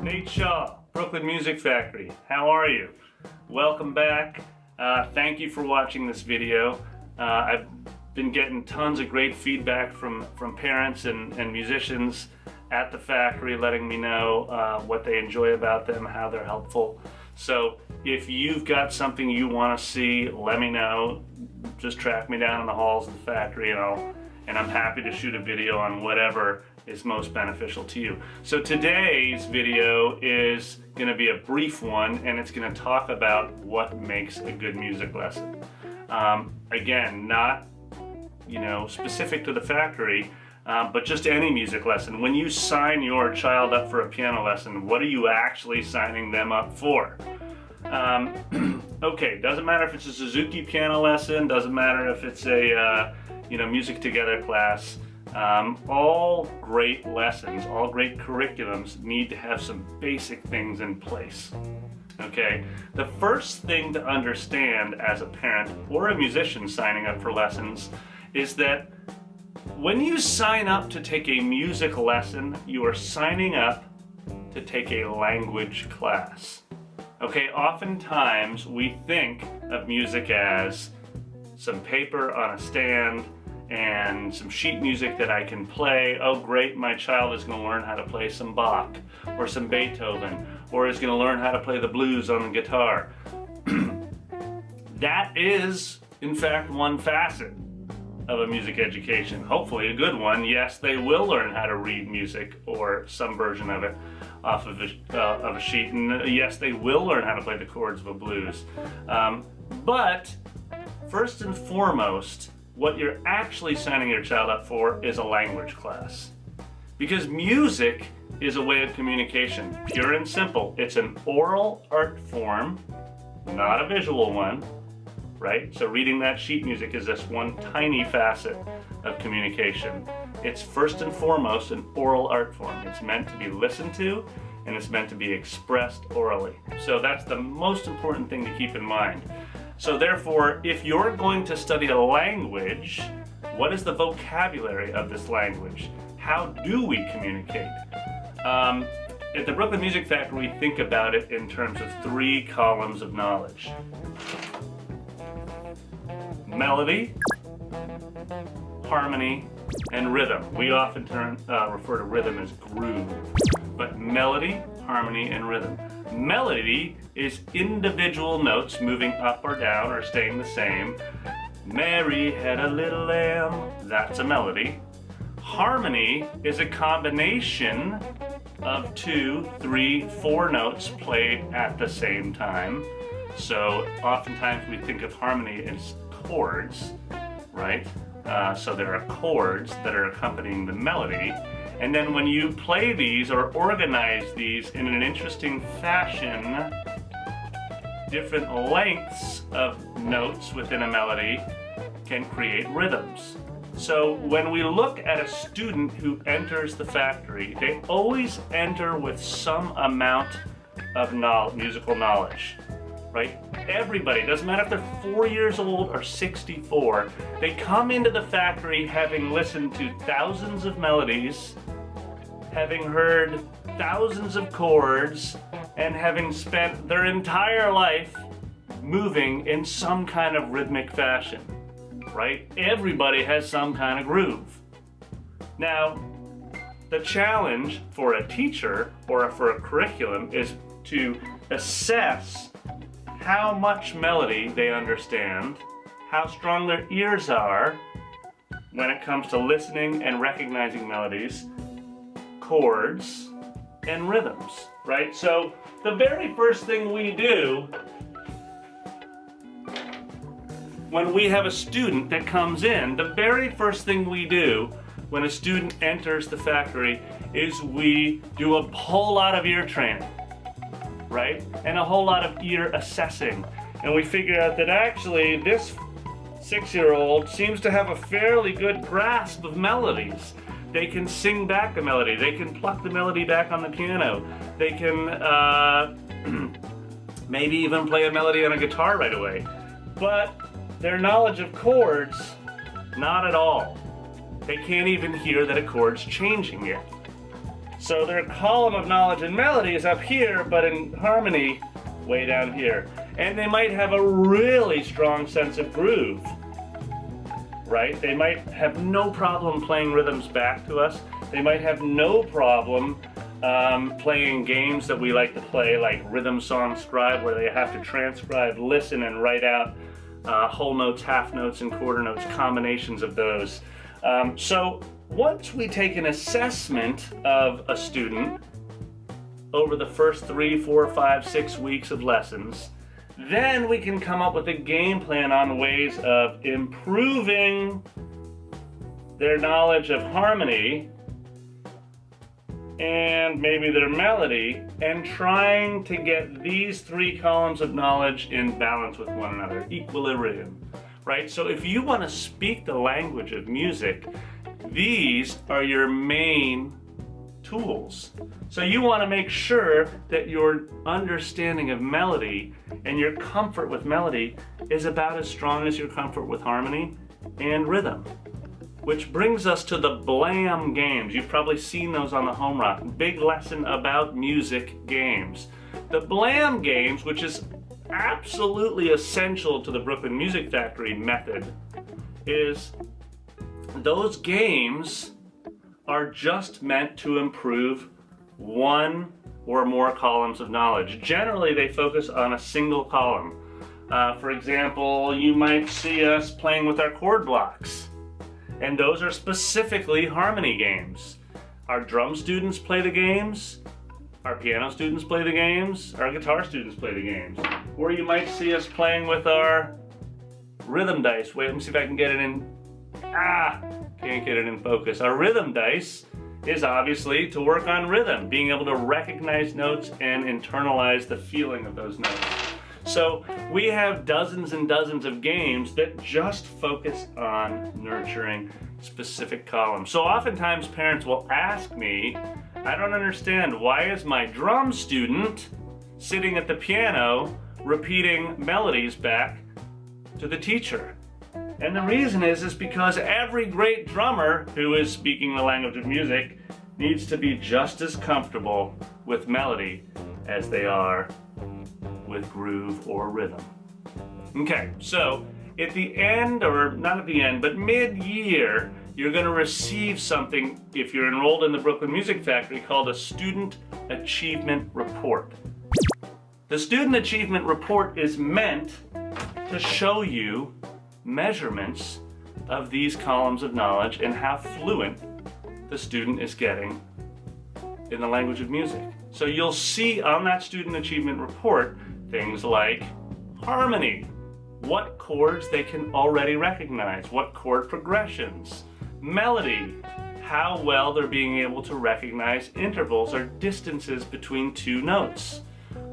Nate Shaw, Brooklyn Music Factory. How are you? Welcome back. Thank you for watching this video. I've been getting tons of great feedback from parents and musicians at the factory, letting me know what they enjoy about them, how they're helpful. So if you've got something you want to see, let me know. Just track me down in the halls of the factory and I'm happy to shoot a video on whatever is most beneficial to you. So today's video is going to be a brief one, and it's going to talk about what makes a good music lesson. Again, not specific to the factory, but just any music lesson. When you sign your child up for a piano lesson, what are you actually signing them up for? Okay, doesn't matter if it's a Suzuki piano lesson, doesn't matter if it's a music together class. All great lessons, all great curriculums need to have some basic things in place. Okay, the first thing to understand as a parent or a musician signing up for lessons is that when you sign up to take a music lesson, you are signing up to take a language class. Okay, oftentimes we think of music as some paper on a stand and some sheet music that I can play. Oh great, my child is going to learn how to play some Bach or some Beethoven, or is going to learn how to play the blues on the guitar. That is, in fact, one facet of a music education. Hopefully a good one. Yes, they will learn how to read music or some version of it off of a sheet, and yes, they will learn how to play the chords of a blues. But first and foremost, what you're actually signing your child up for is a language class. Because music is a way of communication, pure and simple. It's an oral art form, not a visual one, right? So reading that sheet music is just one tiny facet of communication. It's first and foremost an oral art form. It's meant to be listened to, and it's meant to be expressed orally. So that's the most important thing to keep in mind. So therefore, if you're going to study a language, what is the vocabulary of this language? How do we communicate? At the Brooklyn Music Factory, we think about it in terms of 3 columns of knowledge. Melody, harmony, and rhythm. We often refer to rhythm as groove, but melody, harmony, and rhythm. Melody is individual notes moving up or down or staying the same. Mary had a little lamb, that's a melody. Harmony is a combination of 2, 3, 4 notes played at the same time. So oftentimes we think of harmony as chords, right? So there are chords that are accompanying the melody. And then when you play these or organize these in an interesting fashion, different lengths of notes within a melody can create rhythms. So when we look at a student who enters the factory, they always enter with some amount of musical knowledge, right? Everybody, doesn't matter if they're 4 years old or 64, they come into the factory having listened to thousands of melodies, having heard thousands of chords, and having spent their entire life moving in some kind of rhythmic fashion, right? Everybody has some kind of groove. Now, the challenge for a teacher or for a curriculum is to assess how much melody they understand, how strong their ears are when it comes to listening and recognizing melodies, chords, and rhythms, right? So the very first thing we do when we have a student that comes in, the very first thing we do when a student enters the factory is we do a whole lot of ear training, right? And a whole lot of ear assessing. And we figure out that actually this 6-year-old seems to have a fairly good grasp of melodies. They can sing back a melody. They can pluck the melody back on the piano. They can maybe even play a melody on a guitar right away. But their knowledge of chords, not at all. They can't even hear that a chord's changing yet. So their column of knowledge and melody is up here, but in harmony, way down here. And they might have a really strong sense of groove, right? They might have no problem playing rhythms back to us. They might have no problem playing games that we like to play, like Rhythm Song Scribe, where they have to transcribe, listen, and write out whole notes, half notes, and quarter notes, combinations of those. So once we take an assessment of a student over the first 3, 4, 5, 6 weeks of lessons, then we can come up with a game plan on ways of improving their knowledge of harmony and maybe their melody, and trying to get these 3 columns of knowledge in balance with one another, equilibrium, right? So if you want to speak the language of music, these are your main tools. So you want to make sure that your understanding of melody and your comfort with melody is about as strong as your comfort with harmony and rhythm. Which brings us to the blam games. You've probably seen those on the Home Rock. Big lesson about music games. The blam games, which is absolutely essential to the Brooklyn Music Factory method, is those games are just meant to improve one or more columns of knowledge. Generally, they focus on a single column. For example, you might see us playing with our chord blocks. And those are specifically harmony games. Our drum students play the games, our piano students play the games, our guitar students play the games. Or you might see us playing with our rhythm dice. Wait, let me see if I can get it in. Can't get it in focus. Our rhythm dice is obviously to work on rhythm, being able to recognize notes and internalize the feeling of those notes. So we have dozens and dozens of games that just focus on nurturing specific columns. So oftentimes parents will ask me, I don't understand, why is my drum student sitting at the piano repeating melodies back to the teacher? And the reason is because every great drummer who is speaking the language of music needs to be just as comfortable with melody as they are with groove or rhythm. Okay, so at the end, or not at the end, but mid-year, you're going to receive something, if you're enrolled in the Brooklyn Music Factory, called a Student Achievement Report. The Student Achievement Report is meant to show you measurements of these columns of knowledge and how fluent the student is getting in the language of music. So you'll see on that Student Achievement Report things like harmony, what chords they can already recognize, what chord progressions, melody, how well they're being able to recognize intervals or distances between 2 notes,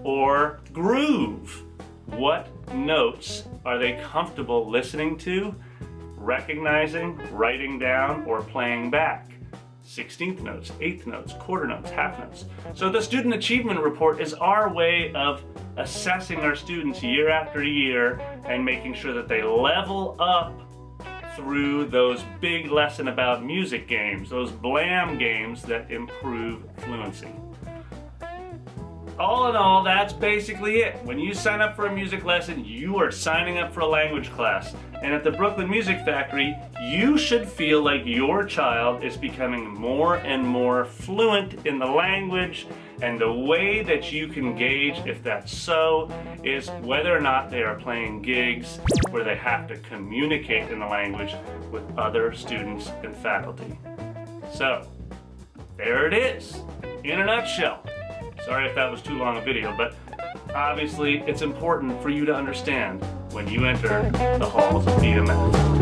or groove, what notes are they comfortable listening to, recognizing, writing down, or playing back. 16th notes, 8th notes, quarter notes, half notes. So the Student Achievement Report is our way of assessing our students year after year and making sure that they level up through those big lesson about music games, those blam games that improve fluency. All in all, that's basically it. When you sign up for a music lesson, you are signing up for a language class. And at the Brooklyn Music Factory, you should feel like your child is becoming more and more fluent in the language, and the way that you can gauge if that's so is whether or not they are playing gigs where they have to communicate in the language with other students and faculty. So, there it is, in a nutshell. Sorry if that was too long a video, but obviously it's important for you to understand when you enter the halls of BMF.